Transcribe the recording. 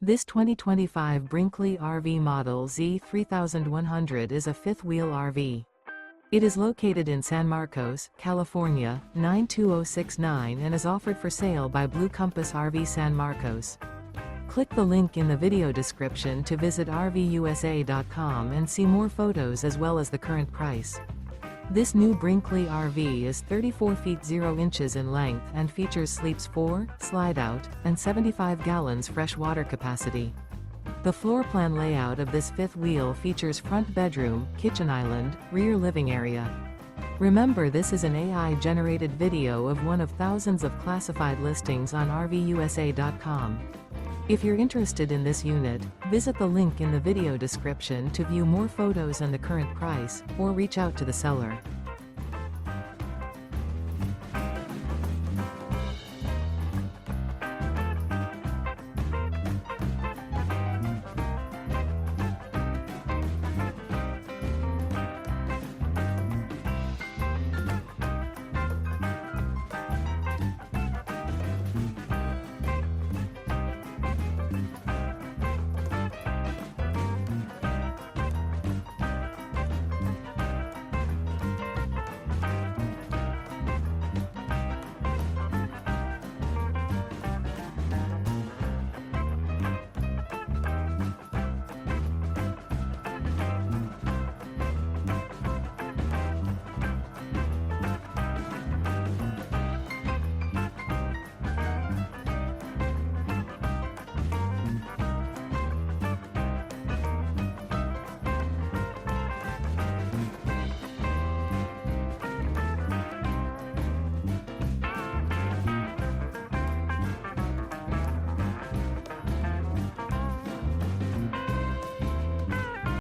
This 2025 Brinkley RV Model Z 3100 is a fifth-wheel RV. It is located in San Marcos, California, 92069 and is offered for sale by Blue Compass RV San Marcos. Click the link in the video description to visit RVUSA.com and see more photos as well as the current price. This new Brinkley RV is 34 feet 0 inches in length and features sleeps 4, slide-out, and 75 gallons fresh water capacity. The floor plan layout of this fifth wheel features front bedroom, kitchen island, rear living area. Remember, this is an AI-generated video of one of thousands of classified listings on RVUSA.com. If you're interested in this unit, visit the link in the video description to view more photos and the current price, or reach out to the seller.